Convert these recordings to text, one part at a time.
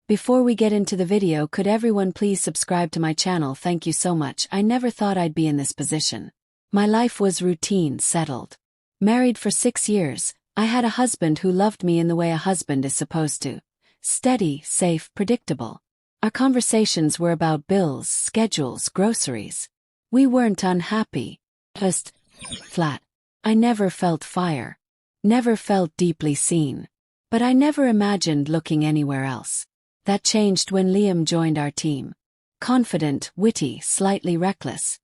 Before we get into the video, could everyone please subscribe to my channel? Thank you so much. I never thought I'd be in this position. My life was routine, settled. Married for 6 years, I had a husband who loved me in the way a husband is supposed to. Steady, safe, predictable. Our conversations were about bills, schedules, groceries. We weren't unhappy. Just flat. I never felt fire. Never felt deeply seen. But I never imagined looking anywhere else. That changed when Liam joined our team. Confident, witty, slightly reckless.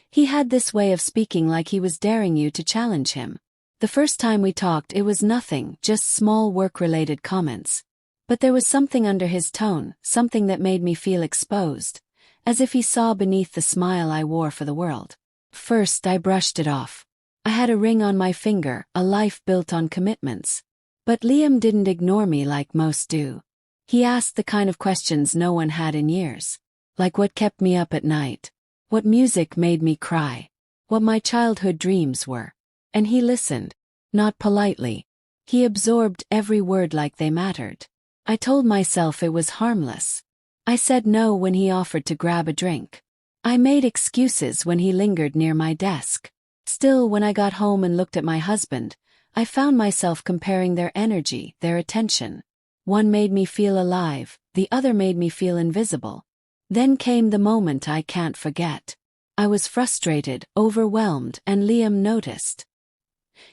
He had this way of speaking like he was daring you to challenge him. The first time we talked, it was nothing, just small work-related comments. But there was something under his tone, something that made me feel exposed, as if he saw beneath the smile I wore for the world. First, I brushed it off. I had a ring on my finger, a life built on commitments. But Liam didn't ignore me like most do. He asked the kind of questions no one had in years. Like what kept me up at night, what music made me cry, what my childhood dreams were. And he listened. Not politely. He absorbed every word like they mattered. I told myself it was harmless. I said no when he offered to grab a drink. I made excuses when he lingered near my desk. Still, when I got home and looked at my husband, I found myself comparing their energy, their attention. One made me feel alive, the other made me feel invisible. Then came the moment I can't forget. I was frustrated, overwhelmed, and Liam noticed.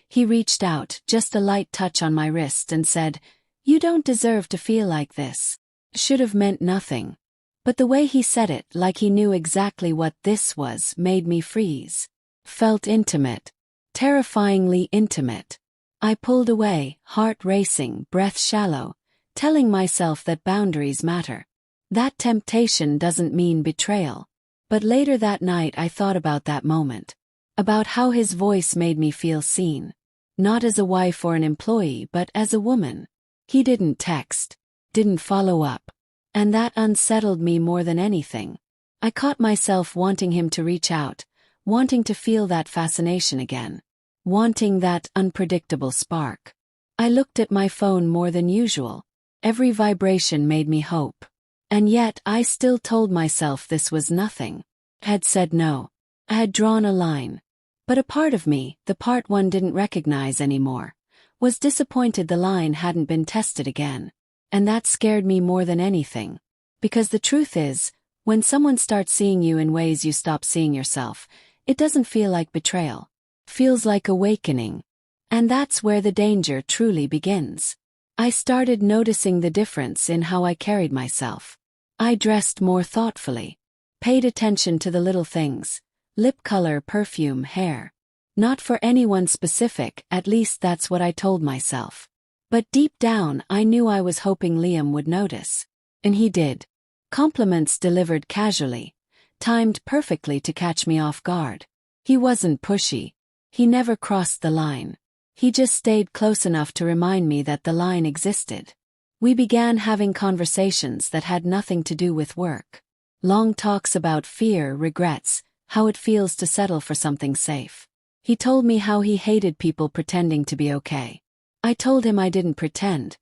He reached out, just a light touch on my wrist, and said, "You don't deserve to feel like this." Should have meant nothing. But the way he said it, like he knew exactly what this was, made me freeze. Felt intimate. Terrifyingly intimate. I pulled away, heart racing, breath shallow, telling myself that boundaries matter. That temptation doesn't mean betrayal. But later that night I thought about that moment. About how his voice made me feel seen. Not as a wife or an employee, but as a woman. He didn't text. Didn't follow up. And that unsettled me more than anything. I caught myself wanting him to reach out, wanting to feel that fascination again. Wanting that unpredictable spark. I looked at my phone more than usual. Every vibration made me hope. And yet I still told myself this was nothing. I had said no. I had drawn a line. But a part of me, the part one didn't recognize anymore, was disappointed the line hadn't been tested again. And that scared me more than anything. Because the truth is, when someone starts seeing you in ways you stop seeing yourself, it doesn't feel like betrayal. Feels like awakening. And that's where the danger truly begins. I started noticing the difference in how I carried myself. I dressed more thoughtfully. Paid attention to the little things. Lip color, perfume, hair. Not for anyone specific, at least that's what I told myself. But deep down I knew I was hoping Liam would notice. And he did. Compliments delivered casually. Timed perfectly to catch me off guard. He wasn't pushy. He never crossed the line. He just stayed close enough to remind me that the line existed. We began having conversations that had nothing to do with work. Long talks about fear, regrets, how it feels to settle for something safe. He told me how he hated people pretending to be okay. I told him I didn't pretend.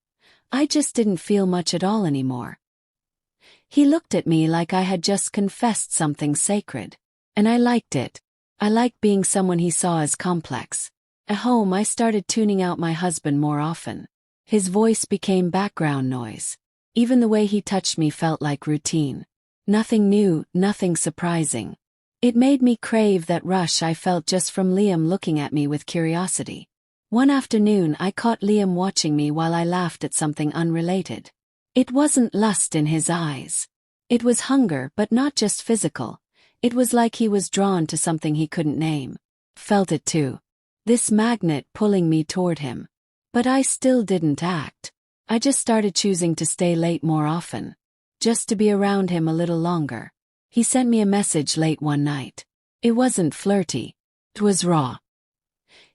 I just didn't feel much at all anymore. He looked at me like I had just confessed something sacred. And I liked it. I liked being someone he saw as complex. At home I started tuning out my husband more often. His voice became background noise. Even the way he touched me felt like routine. Nothing new, nothing surprising. It made me crave that rush I felt just from Liam looking at me with curiosity. One afternoon I caught Liam watching me while I laughed at something unrelated. It wasn't lust in his eyes. It was hunger, but not just physical. It was like he was drawn to something he couldn't name. Felt it too. This magnet pulling me toward him. But I still didn't act. I just started choosing to stay late more often. Just to be around him a little longer. He sent me a message late one night. It wasn't flirty. It was raw.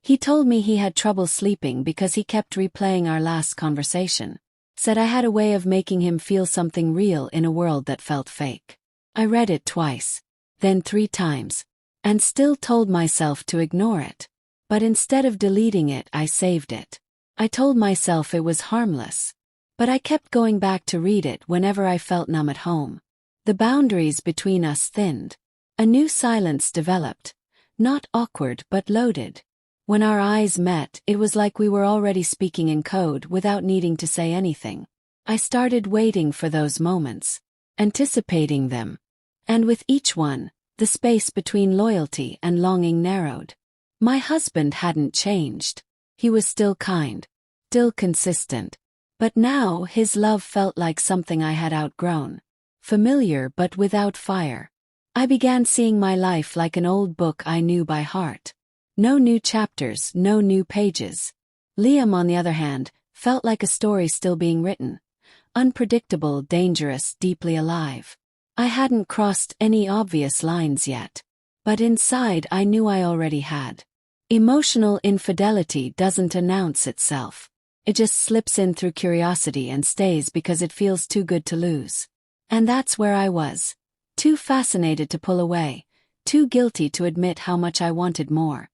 He told me he had trouble sleeping because he kept replaying our last conversation. Said I had a way of making him feel something real in a world that felt fake. I read it twice. Then 3 times. And still told myself to ignore it. But instead of deleting it, I saved it. I told myself it was harmless. But I kept going back to read it whenever I felt numb at home. The boundaries between us thinned. A new silence developed. Not awkward but loaded. When our eyes met, it was like we were already speaking in code without needing to say anything. I started waiting for those moments, anticipating them. And with each one, the space between loyalty and longing narrowed. My husband hadn't changed. He was still kind, still consistent. But now his love felt like something I had outgrown. Familiar but without fire. I began seeing my life like an old book I knew by heart. No new chapters, no new pages. Liam, on the other hand, felt like a story still being written. Unpredictable, dangerous, deeply alive. I hadn't crossed any obvious lines yet. But inside I knew I already had. Emotional infidelity doesn't announce itself. It just slips in through curiosity and stays because it feels too good to lose. And that's where I was. Too fascinated to pull away. Too guilty to admit how much I wanted more.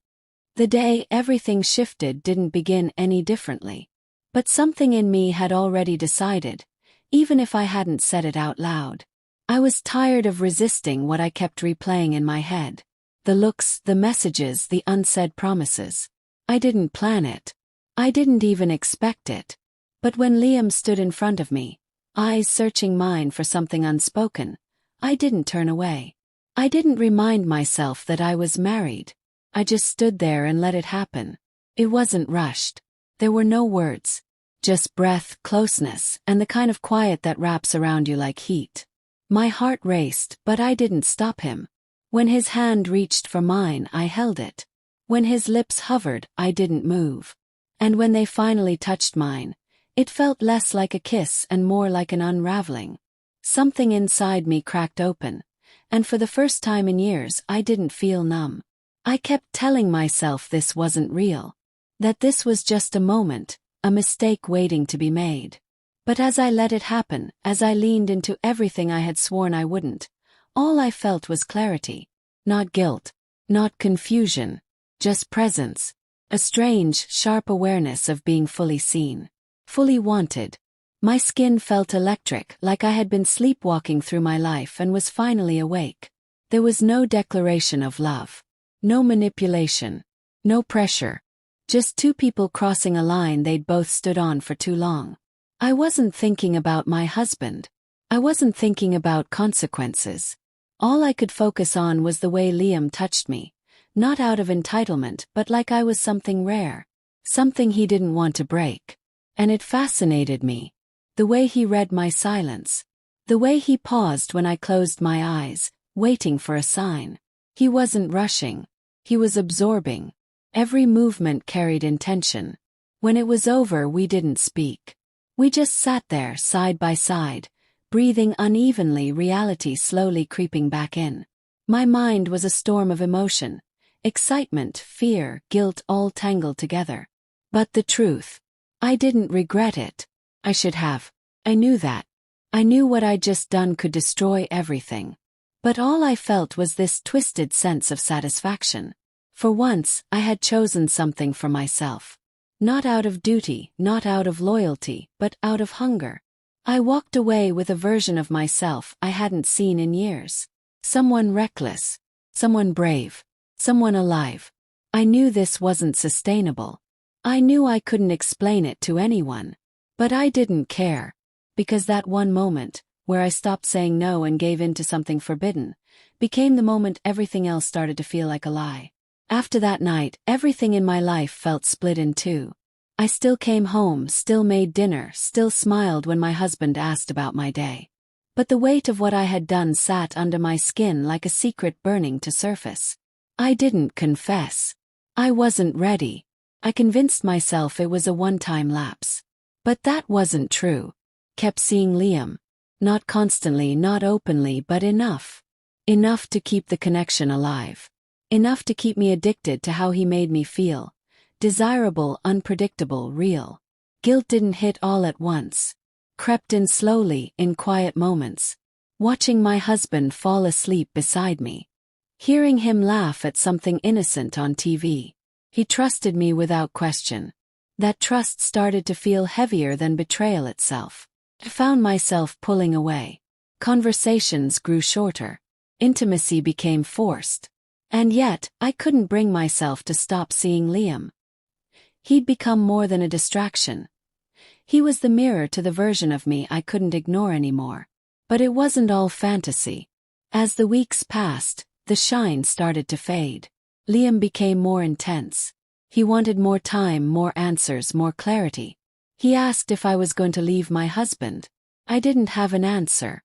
The day everything shifted didn't begin any differently. But something in me had already decided, even if I hadn't said it out loud. I was tired of resisting what I kept replaying in my head. The looks, the messages, the unsaid promises. I didn't plan it. I didn't even expect it. But when Liam stood in front of me, eyes searching mine for something unspoken, I didn't turn away. I didn't remind myself that I was married. I just stood there and let it happen. It wasn't rushed. There were no words. Just breath, closeness, and the kind of quiet that wraps around you like heat. My heart raced, but I didn't stop him. When his hand reached for mine, I held it. When his lips hovered, I didn't move. And when they finally touched mine, it felt less like a kiss and more like an unraveling. Something inside me cracked open, and for the first time in years I didn't feel numb. I kept telling myself this wasn't real. That this was just a moment, a mistake waiting to be made. But as I let it happen, as I leaned into everything I had sworn I wouldn't, all I felt was clarity. Not guilt, not confusion, just presence. A strange, sharp awareness of being fully seen. Fully wanted. My skin felt electric, like I had been sleepwalking through my life and was finally awake. There was no declaration of love. No manipulation. No pressure. Just two people crossing a line they'd both stood on for too long. I wasn't thinking about my husband. I wasn't thinking about consequences. All I could focus on was the way Liam touched me. Not out of entitlement, but like I was something rare. Something he didn't want to break. And it fascinated me. The way he read my silence. The way he paused when I closed my eyes, waiting for a sign. He wasn't rushing. He was absorbing. Every movement carried intention. When it was over, we didn't speak. We just sat there, side by side, breathing unevenly, reality slowly creeping back in. My mind was a storm of emotion. Excitement, fear, guilt all tangled together. But the truth. I didn't regret it. I should have. I knew that. I knew what I'd just done could destroy everything. But all I felt was this twisted sense of satisfaction. For once, I had chosen something for myself. Not out of duty, not out of loyalty, but out of hunger. I walked away with a version of myself I hadn't seen in years. Someone reckless. Someone brave. Someone alive. I knew this wasn't sustainable. I knew I couldn't explain it to anyone. But I didn't care. Because that one moment, where I stopped saying no and gave in to something forbidden, became the moment everything else started to feel like a lie. After that night, everything in my life felt split in two. I still came home, still made dinner, still smiled when my husband asked about my day. But the weight of what I had done sat under my skin like a secret burning to surface. I didn't confess. I wasn't ready. I convinced myself it was a one-time lapse. But that wasn't true. Kept seeing Liam. Not constantly, not openly, but enough. Enough to keep the connection alive. Enough to keep me addicted to how he made me feel. Desirable, unpredictable, real. Guilt didn't hit all at once. Crept in slowly, in quiet moments. Watching my husband fall asleep beside me. Hearing him laugh at something innocent on TV. He trusted me without question. That trust started to feel heavier than betrayal itself. I found myself pulling away. Conversations grew shorter. Intimacy became forced. And yet, I couldn't bring myself to stop seeing Liam. He'd become more than a distraction. He was the mirror to the version of me I couldn't ignore anymore. But it wasn't all fantasy. As the weeks passed, the shine started to fade. Liam became more intense. He wanted more time, more answers, more clarity. He asked if I was going to leave my husband. I didn't have an answer.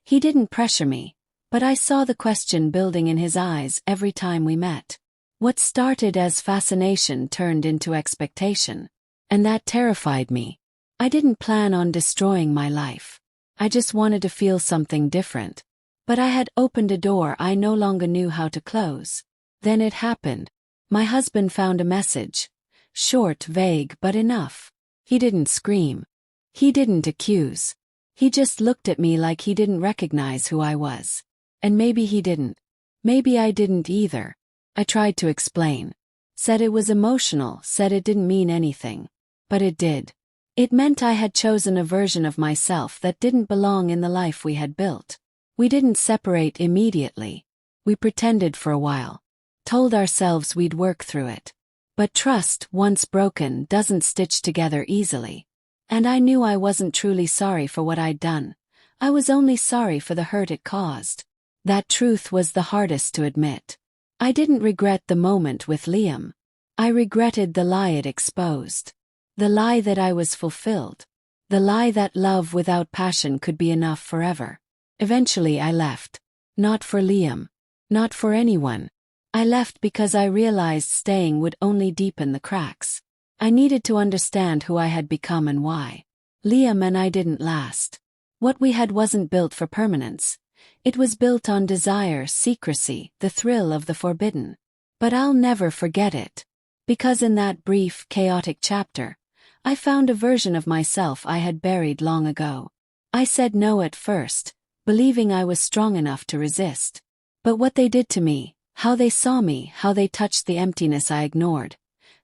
He didn't pressure me, but I saw the question building in his eyes every time we met. What started as fascination turned into expectation. And that terrified me. I didn't plan on destroying my life. I just wanted to feel something different. But I had opened a door I no longer knew how to close. Then it happened. My husband found a message. Short, vague, but enough. He didn't scream. He didn't accuse. He just looked at me like he didn't recognize who I was. And maybe he didn't. Maybe I didn't either. I tried to explain. Said it was emotional, said it didn't mean anything. But it did. It meant I had chosen a version of myself that didn't belong in the life we had built. We didn't separate immediately. We pretended for a while. Told ourselves we'd work through it. But trust, once broken, doesn't stitch together easily. And I knew I wasn't truly sorry for what I'd done. I was only sorry for the hurt it caused. That truth was the hardest to admit. I didn't regret the moment with Liam. I regretted the lie it exposed. The lie that I was fulfilled. The lie that love without passion could be enough forever. Eventually I left. Not for Liam. Not for anyone. I left because I realized staying would only deepen the cracks. I needed to understand who I had become and why. Liam and I didn't last. What we had wasn't built for permanence. It was built on desire, secrecy, the thrill of the forbidden. But I'll never forget it. Because in that brief, chaotic chapter, I found a version of myself I had buried long ago. I said no at first, believing I was strong enough to resist. But what they did to me, how they saw me, how they touched the emptiness I ignored,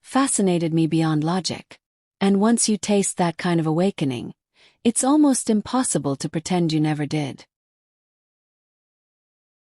fascinated me beyond logic. And once you taste that kind of awakening, it's almost impossible to pretend you never did.